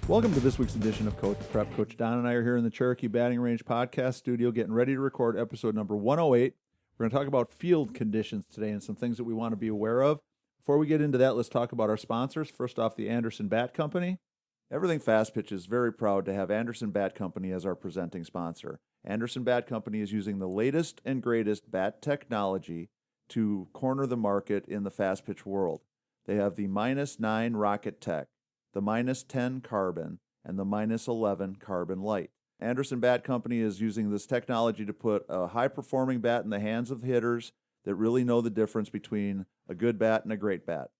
Welcome to this week's edition of Coach Prep. Coach Don and I are here in the Cherokee Batting Range podcast studio getting ready to record episode number 108. We're going to talk about field conditions today and some things that we want to be aware of. Before we get into that, let's talk about our sponsors. First off, the Anderson Bat Company. Everything Fast Pitch is very proud to have Anderson Bat Company as our presenting sponsor. Anderson Bat Company is using the latest and greatest bat technology to corner the market in the fast pitch world. They have the -9 Rocket Tech, the -10 Carbon, and the -11 Carbon Light. Anderson Bat Company is using this technology to put a high-performing bat in the hands of hitters that really know the difference between a good bat and a great bat.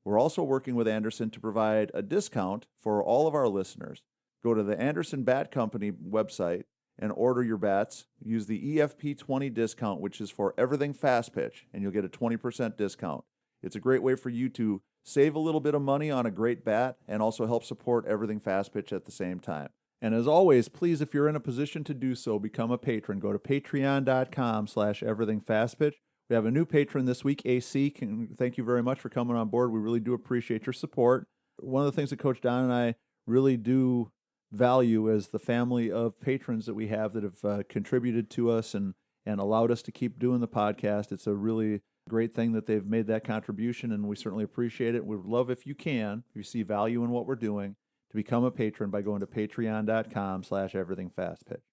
We're also working with Anderson to provide a discount for all of our listeners. Go to the Anderson Bat Company website and order your bats. Use the EFP20 discount, which is for everything fast pitch, and you'll get a 20% discount. It's a great way for you to save a little bit of money on a great bat and also help support everything fast pitch at the same time. And as always, please, if you're in a position to do so, become a patron. Go to patreon.com/everythingfastpitch. We have a new patron this week, AC. Thank you very much for coming on board. We really do appreciate your support. One of the things that Coach Don and I really do value is the family of patrons that we have that have contributed to us and allowed us to keep doing the podcast. It's a really great thing that they've made that contribution, and we certainly appreciate it. We would love if you can, if you see value in what we're doing, to become a patron by going to patreon.com/everythingfastpitch.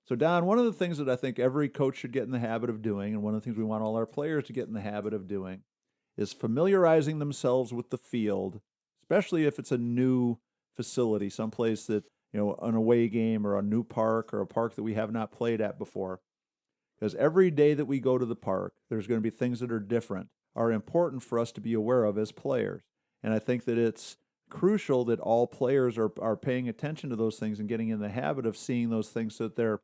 So, Don, one of the things that I think every coach should get in the habit of doing, and one of the things we want all our players to get in the habit of doing, is familiarizing themselves with the field, especially if it's a new facility, someplace that, an away game or a new park or a park that we have not played at before. Because every day that we go to the park, there's going to be things that are different, are important for us to be aware of as players. And I think that it's crucial that all players are paying attention to those things and getting in the habit of seeing those things so that they're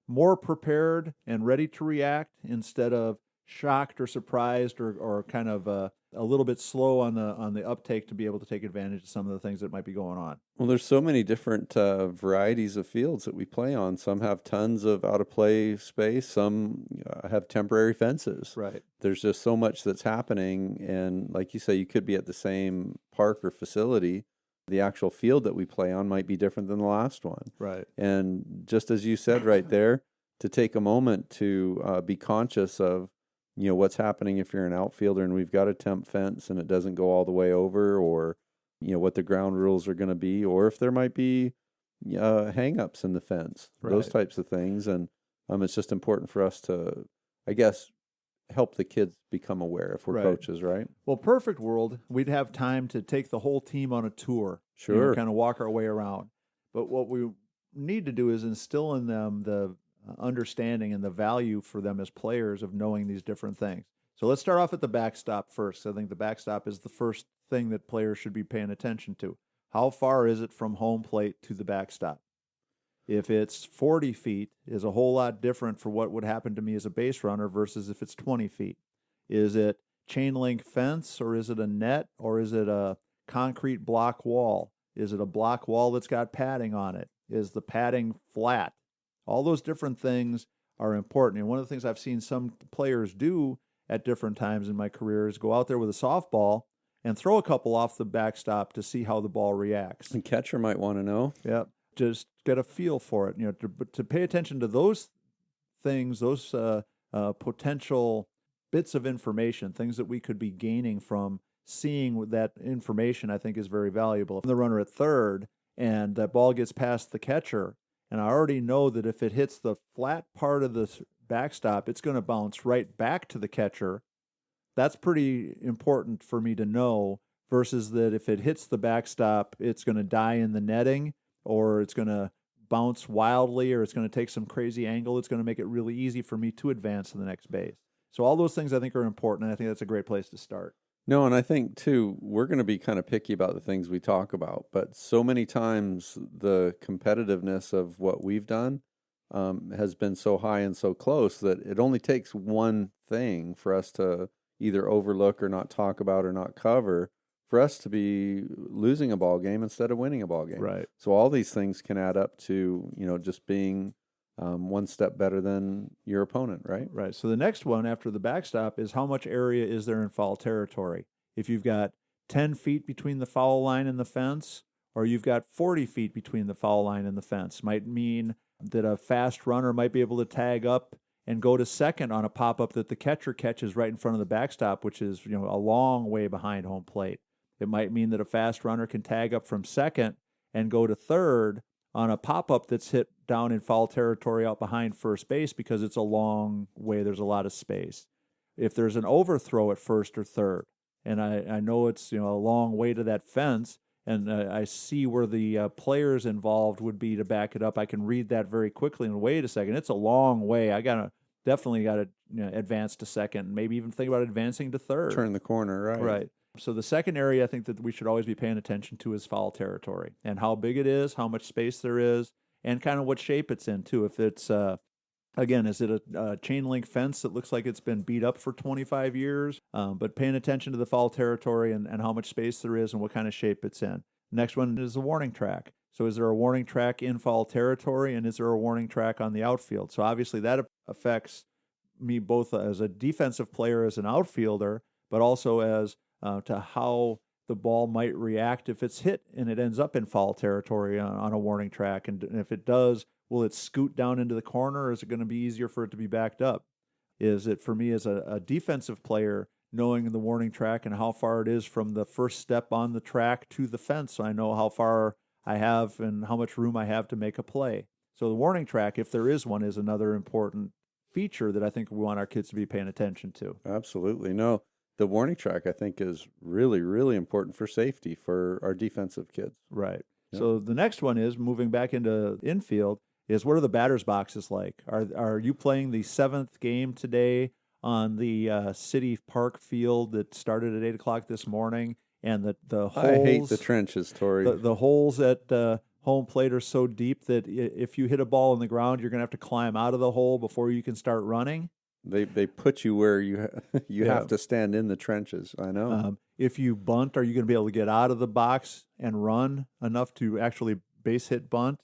more prepared and ready to react instead of shocked or surprised or kind of a little bit slow on the uptake to be able to take advantage of some of the things that might be going on. Well, there's so many different varieties of fields that we play on. Some have tons of out-of-play space. Some have temporary fences. Right. There's just so much that's happening. And like you say, you could be at the same park or facility. The actual field that we play on might be different than the last one. Right. And just as you said right there, to take a moment to be conscious of, what's happening if you're an outfielder and we've got a temp fence and it doesn't go all the way over, or, what the ground rules are going to be, or if there might be hang-ups in the fence, right. Those types of things. And it's just important for us to, I guess, help the kids become aware if we're right. coaches, right? Well, perfect world, we'd have time to take the whole team on a tour. Sure. Kind of walk our way around. But what we need to do is instill in them the understanding and the value for them as players of knowing these different things. So let's start off at the backstop first. I think the backstop is the first thing that players should be paying attention to. How far is it from home plate to the backstop? If it's 40 feet, is a whole lot different for what would happen to me as a base runner versus if it's 20 feet. Is it chain link fence, or is it a net, or is it a concrete block wall? Is it a block wall that's got padding on it? Is the padding flat? All those different things are important. And one of the things I've seen some players do at different times in my career is go out there with a softball and throw a couple off the backstop to see how the ball reacts. The catcher might want to know. Yep. Just get a feel for it. To pay attention to those things, those potential bits of information, things that we could be gaining from seeing that information, I think is very valuable. If I'm the runner at third and that ball gets past the catcher, and I already know that if it hits the flat part of the backstop, it's going to bounce right back to the catcher. That's pretty important for me to know, versus that if it hits the backstop, it's going to die in the netting, or it's going to bounce wildly, or it's going to take some crazy angle. It's going to make it really easy for me to advance to the next base. So all those things I think are important, and I think that's a great place to start. No, and I think, too, we're going to be kind of picky about the things we talk about, but so many times the competitiveness of what we've done has been so high and so close that it only takes one thing for us to either overlook or not talk about or not cover for us to be losing a ball game instead of winning a ball game. Right. So all these things can add up to, just being one step better than your opponent, right? Right. So the next one after the backstop is how much area is there in foul territory? If you've got 10 feet between the foul line and the fence, or you've got 40 feet between the foul line and the fence. Might mean that a fast runner might be able to tag up and go to second on a pop-up that the catcher catches right in front of the backstop, which is a long way behind home plate. It might mean that a fast runner can tag up from second and go to third on a pop-up that's hit down in foul territory out behind first base because it's a long way. There's a lot of space. If there's an overthrow at first or third, and I know it's a long way to that fence, and I see where the players involved would be to back it up, I can read that very quickly and wait a second. It's a long way. I definitely got to advance to second, maybe even think about advancing to third. Turn the corner, right? Right. So the second area I think that we should always be paying attention to is foul territory and how big it is, how much space there is, and kind of what shape it's in too. If it's again, is it a chain link fence that looks like it's been beat up for 25 years? But paying attention to the foul territory and how much space there is and what kind of shape it's in. Next one is the warning track. So is there a warning track in foul territory, and is there a warning track on the outfield? So obviously that affects me both as a defensive player, as an outfielder, but also as to how the ball might react if it's hit and it ends up in foul territory on a warning track. And if it does, will it scoot down into the corner, or is it going to be easier for it to be backed up? Is it, for me as a defensive player, knowing the warning track and how far it is from the first step on the track to the fence, so I know how far I have and how much room I have to make a play? So the warning track, if there is one, is another important feature that I think we want our kids to be paying attention to. Absolutely. No, the warning track, I think, is really, really important for safety for our defensive kids. Right. Yep. So the next one is, moving back into infield, is what are the batter's boxes like? Are you playing the seventh game today on the City Park field that started at 8 o'clock this morning? And the holes, I hate the trenches, Tori. The holes at home plate are so deep that if you hit a ball on the ground, you're going to have to climb out of the hole before you can start running. They put you where you have to stand in the trenches. I know. If you bunt, are you going to be able to get out of the box and run enough to actually base hit bunt?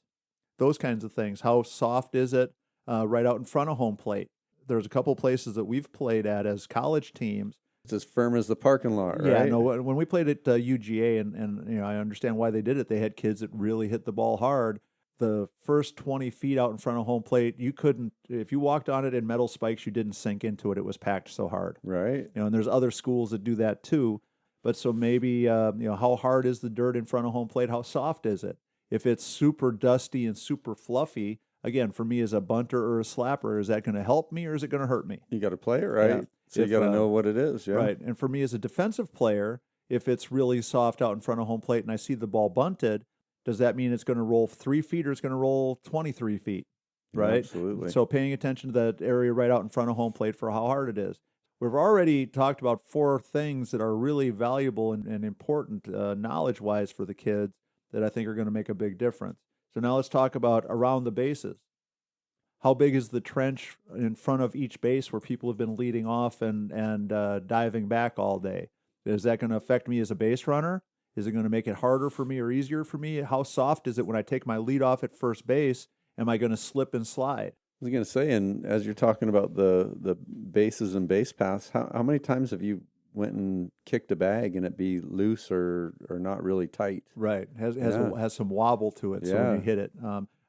Those kinds of things. How soft is it right out in front of home plate? There's a couple places that we've played at as college teams. It's as firm as the parking lot, right? Yeah, no. When we played at UGA, and I understand why they did it. They had kids that really hit the ball hard. The first 20 feet out in front of home plate, you couldn't, if you walked on it in metal spikes, you didn't sink into it. It was packed so hard. Right. And there's other schools that do that too. But so maybe, how hard is the dirt in front of home plate? How soft is it? If it's super dusty and super fluffy, again, for me as a bunter or a slapper, is that going to help me or is it going to hurt me? You got to play it right. Yeah. So you got to know what it is. Yeah. Right. And for me as a defensive player, if it's really soft out in front of home plate and I see the ball bunted, does that mean it's going to roll 3 feet or it's going to roll 23 feet? Right? Absolutely. So paying attention to that area right out in front of home plate for how hard it is. We've already talked about 4 things that are really valuable and important knowledge-wise for the kids that I think are going to make a big difference. So now let's talk about around the bases. How big is the trench in front of each base where people have been leading off and diving back all day? Is that going to affect me as a base runner? Is it going to make it harder for me or easier for me? How soft is it when I take my lead off at first base? Am I going to slip and slide? I was going to say, and as you're talking about the bases and base paths, how many times have you went and kicked a bag and it be loose or not really tight? Right. Has some wobble to it. So when you hit it,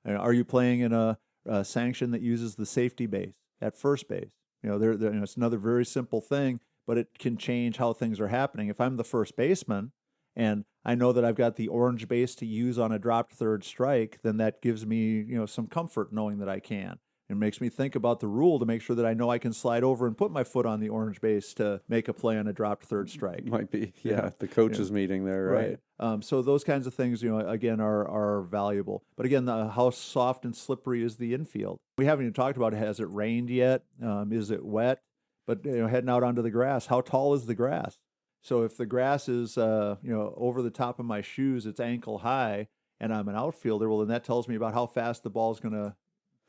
are you playing in a sanction that uses the safety base at first base? It's another very simple thing, but it can change how things are happening. If I'm the first baseman and I know that I've got the orange base to use on a dropped third strike, then that gives me, some comfort knowing that I can. It makes me think about the rule to make sure that I know I can slide over and put my foot on the orange base to make a play on a dropped third strike. Might be, the coaches meeting there, right? So those kinds of things, again, are valuable. But again, how soft and slippery is the infield? We haven't even talked about, has it rained yet? Is it wet? But heading out onto the grass, how tall is the grass? So if the grass is, over the top of my shoes, it's ankle high, and I'm an outfielder, well, then that tells me about how fast the ball is going to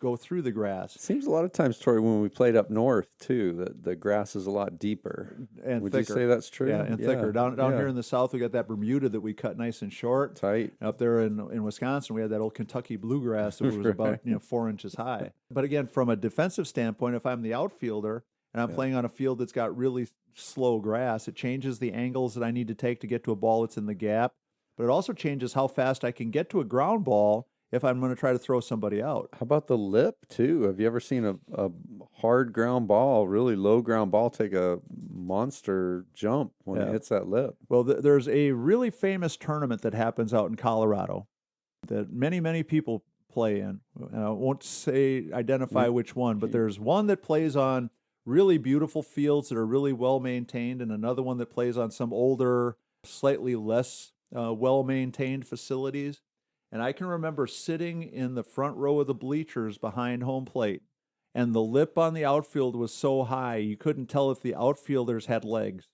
go through the grass. It seems a lot of times, Tori, when we played up north, too, that the grass is a lot deeper. And Would thicker. you say that's true? Yeah, and thicker. Down here in the south, we got that Bermuda that we cut nice and short. Tight. And up there in Wisconsin, we had that old Kentucky bluegrass that was about 4 inches high. But again, from a defensive standpoint, if I'm the outfielder and I'm playing on a field that's got really slow grass, it changes the angles that I need to take to get to a ball that's in the gap. but it also changes how fast I can get to a ground ball if I'm going to try to throw somebody out. How about the lip, too? Have you ever seen a hard ground ball, really low ground ball, take a monster jump when it hits that lip? Well, there's a really famous tournament that happens out in Colorado that many, many people play in. I won't identify which one, but there's one that plays on really beautiful fields that are really well maintained, and another one that plays on some older, slightly less well maintained facilities. And I can remember sitting in the front row of the bleachers behind home plate, and the lip on the outfield was so high you couldn't tell if the outfielders had legs.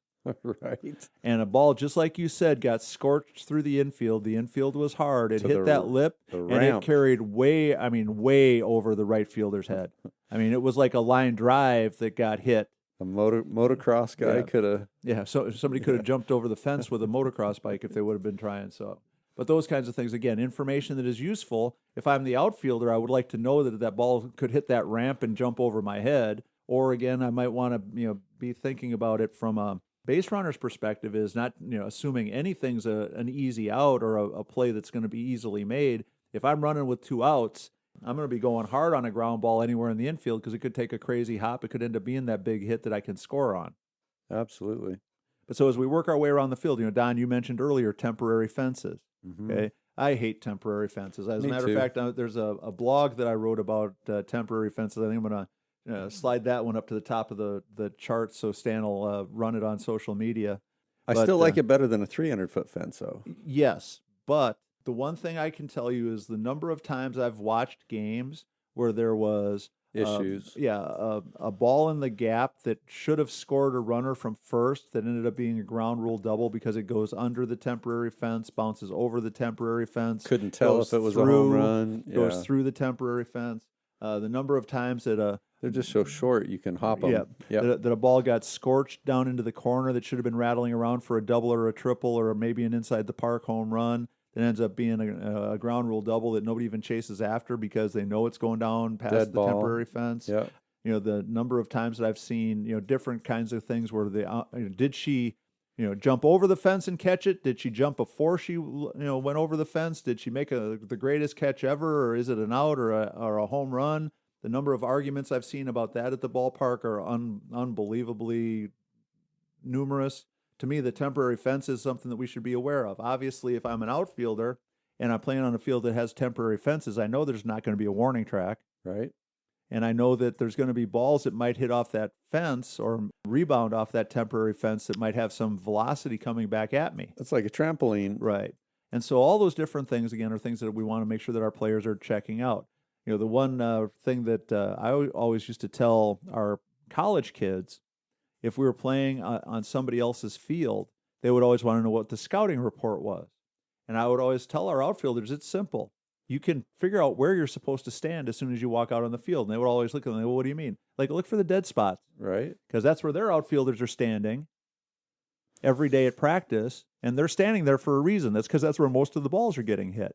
Right. And a ball, just like you said, got scorched through the infield. The infield was hard. It hit that lip, and it carried way over the right fielder's head. I mean, it was like a line drive that got hit. A motocross guy could have. Yeah, so somebody could have jumped over the fence with a motocross bike if they would have been trying so. But those kinds of things, again, information that is useful. If I'm the outfielder, I would like to know that ball could hit that ramp and jump over my head. Or again, I might want to be thinking about it from a base runner's perspective, is not assuming anything's an easy out or a play that's going to be easily made. If I'm running with 2 outs, I'm going to be going hard on a ground ball anywhere in the infield because it could take a crazy hop. It could end up being that big hit that I can score on. Absolutely. But so as we work our way around the field, Don, you mentioned earlier temporary fences. Mm-hmm. Okay, I hate temporary fences. As a matter of fact, there's a blog that I wrote about temporary fences. I think I'm going to slide that one up to the top of the chart so Stan will run it on social media. I still like it better than a 300-foot fence, though. Yes, but the one thing I can tell you is the number of times I've watched games where there was issues. A ball in the gap that should have scored a runner from first that ended up being a ground rule double because it goes under the temporary fence, bounces over the temporary fence. Couldn't tell if it was a home run. Goes through the temporary fence. The number of times that they're just so short you can hop them. That a ball got scorched down into the corner that should have been rattling around for a double or a triple or maybe an inside the park home run. It ends up being a ground rule double that nobody even chases after because they know it's going down past the temporary fence. Yeah. The number of times that I've seen, different kinds of things where did she, jump over the fence and catch it? Did she jump before she, went over the fence? Did she make the greatest catch ever, or is it an out or a home run? The number of arguments I've seen about that at the ballpark are unbelievably numerous. To me, the temporary fence is something that we should be aware of. Obviously, if I'm an outfielder and I'm playing on a field that has temporary fences, I know there's not going to be a warning track. Right. And I know that there's going to be balls that might hit off that fence or rebound off that temporary fence that might have some velocity coming back at me. It's like a trampoline. Right. And so all those different things, again, are things that we want to make sure that our players are checking out. The one thing that I always used to tell our college kids, if we were playing on somebody else's field, they would always want to know what the scouting report was. And I would always tell our outfielders, it's simple. You can figure out where you're supposed to stand as soon as you walk out on the field. And they would always look at them, well, what do you mean? Like, look for the dead spots. Right. Because that's where their outfielders are standing every day at practice. And they're standing there for a reason. That's because that's where most of the balls are getting hit.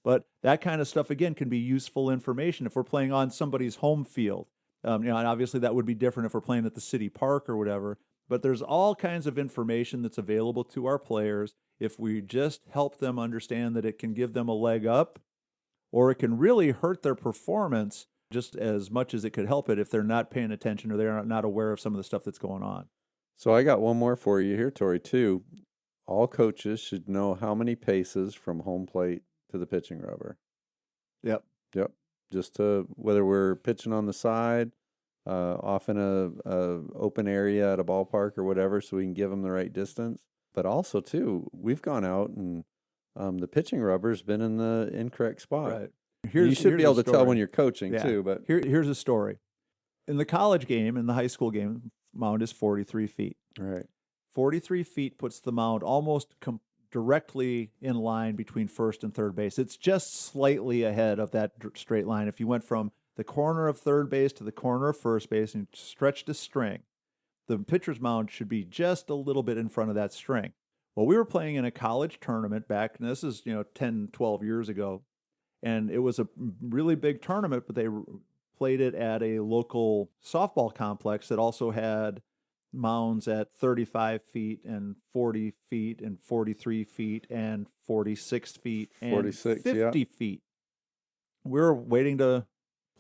But that kind of stuff, again, can be useful information if we're playing on somebody's home field. And obviously that would be different if we're playing at the city park or whatever. But there's all kinds of information that's available to our players if we just help them understand that it can give them a leg up, or it can really hurt their performance just as much as it could help it if they're not paying attention or they're not aware of some of the stuff that's going on. So I got one more for you here, Tori, too. All coaches should know how many paces from home plate to the pitching rubber. Yep. Just to, whether we're pitching on the side, off in a open area at a ballpark or whatever, so we can give them the right distance. But also, too, we've gone out and the pitching rubber's been in the incorrect spot. Right. You should be able to tell when you're coaching, too. But here's a story. In the college game, in the high school game, mound is 43 feet. Right. 43 feet puts the mound almost directly in line between first and third base. It's just slightly ahead of that straight line. If you went from the corner of third base to the corner of first base and stretched a string, the pitcher's mound should be just a little bit in front of that string. Well, we were playing in a college tournament back, and this is 10, 12 years ago, and it was a really big tournament, but they played it at a local softball complex that also had mounds at 35 feet and 40 feet and 43 feet and 46 feet and 46, 50 feet. We were waiting to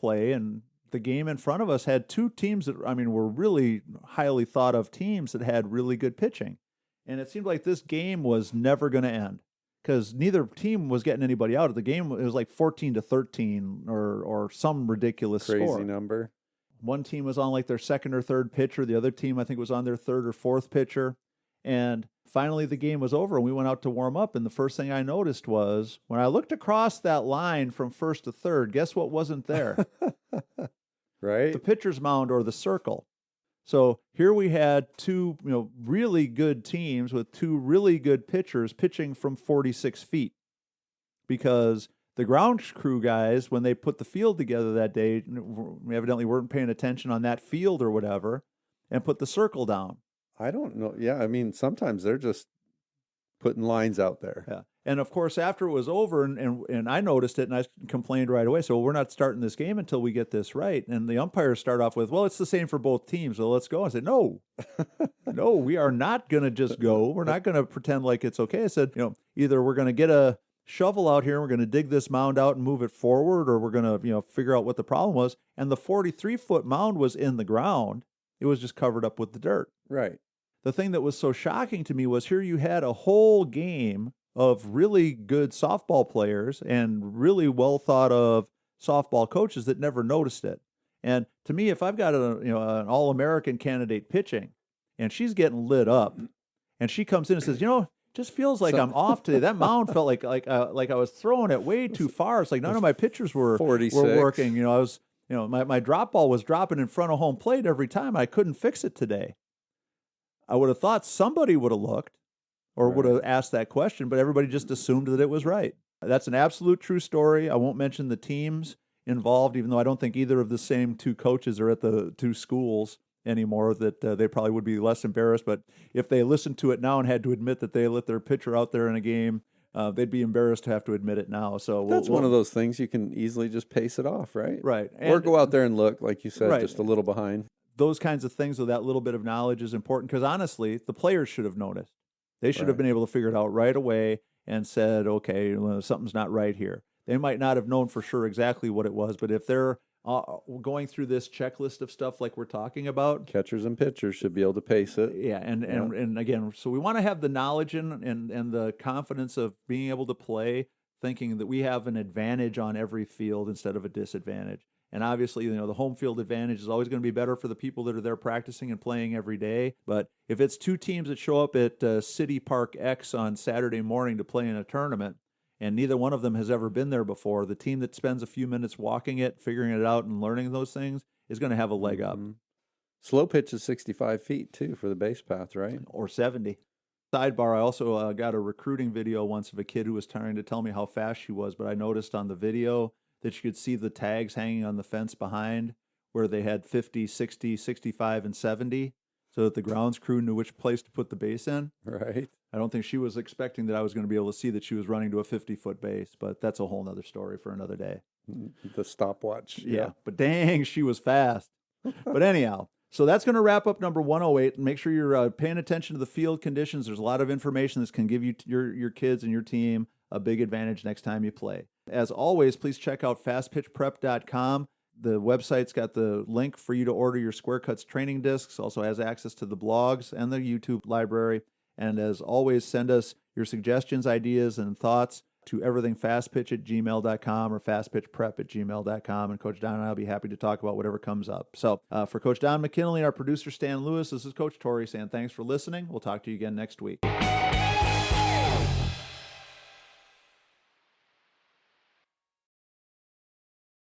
play, and the game in front of us had two teams that, were really highly thought of teams that had really good pitching. And it seemed like this game was never going to end because neither team was getting anybody out of the game. It was like 14-13 or some ridiculous crazy score. number. One team was on like their second or third pitcher. The other team, I think, was on their third or fourth pitcher. And finally, the game was over, and we went out to warm up. And the first thing I noticed was when I looked across that line from first to third, guess what wasn't there? Right? The pitcher's mound or the circle. So here we had two, really good teams with two really good pitchers pitching from 46 feet, because the ground crew guys, when they put the field together that day, evidently weren't paying attention on that field or whatever, and put the circle down. I don't know. Yeah, sometimes they're just putting lines out there. Yeah. And of course, after it was over, and I noticed it, and I complained right away. So we're not starting this game until we get this right. And the umpires start off with, well, it's the same for both teams, so let's go. I said, no, we are not going to just go. We're not going to pretend like it's okay. I said, either we're going to get a shovel out here and we're going to dig this mound out and move it forward, or we're going to, figure out what the problem was. And the 43-foot mound was in the ground. It was just covered up with the dirt. Right. The thing that was so shocking to me was here you had a whole game of really good softball players and really well thought of softball coaches that never noticed it. And to me, if I've got an All-American candidate pitching and she's getting lit up and she comes in and says, just feels like I'm off today. That mound felt like I was throwing it way too far. It's like none of my pitchers were 46. working. I was, my drop ball was dropping in front of home plate every time. I couldn't fix it today. I would have thought somebody would have looked or would have asked that question, but everybody just assumed that it was right. That's an absolute true story. I won't mention the teams involved, even though I don't think either of the same two coaches are at the two schools anymore, that they probably would be less embarrassed. But if they listened to it now and had to admit that they let their pitcher out there in a game, they'd be embarrassed to have to admit it now. So that's one of those things you can easily just pace it off, right? Right. Or go out there and look, like you said, just a little behind. Those kinds of things with that little bit of knowledge is important because honestly, the players should have noticed. They should have been able to figure it out right away and said, okay, something's not right here. They might not have known for sure exactly what it was, but if they're going through this checklist of stuff like we're talking about, catchers and pitchers should be able to pace it. Yeah, and again, so we want to have the knowledge and the confidence of being able to play, thinking that we have an advantage on every field instead of a disadvantage. And obviously, the home field advantage is always going to be better for the people that are there practicing and playing every day. But if it's two teams that show up at City Park X on Saturday morning to play in a tournament, and neither one of them has ever been there before, the team that spends a few minutes walking it, figuring it out, and learning those things is going to have a leg up. Slow pitch is 65 feet, too, for the base path, right? Or 70. Sidebar, I also got a recruiting video once of a kid who was trying to tell me how fast she was, but I noticed on the video that you could see the tags hanging on the fence behind where they had 50, 60, 65, and 70 so that the grounds crew knew which place to put the base in. Right. I don't think she was expecting that I was going to be able to see that she was running to a 50-foot base, but that's a whole nother story for another day. The stopwatch. Yeah, but dang, she was fast. But anyhow, so that's going to wrap up number 108. Make sure you're paying attention to the field conditions. There's a lot of information that can give you your kids and your team a big advantage next time you play. As always, please check out fastpitchprep.com. The website's got the link for you to order your Square Cuts training discs, also has access to the blogs and the YouTube library. And as always, send us your suggestions, ideas, and thoughts to everythingfastpitch@gmail.com or fastpitchprep@gmail.com. And Coach Don and I will be happy to talk about whatever comes up. So for Coach Don McKinley and our producer, Stan Lewis, this is Coach Torrey saying thanks for listening. We'll talk to you again next week.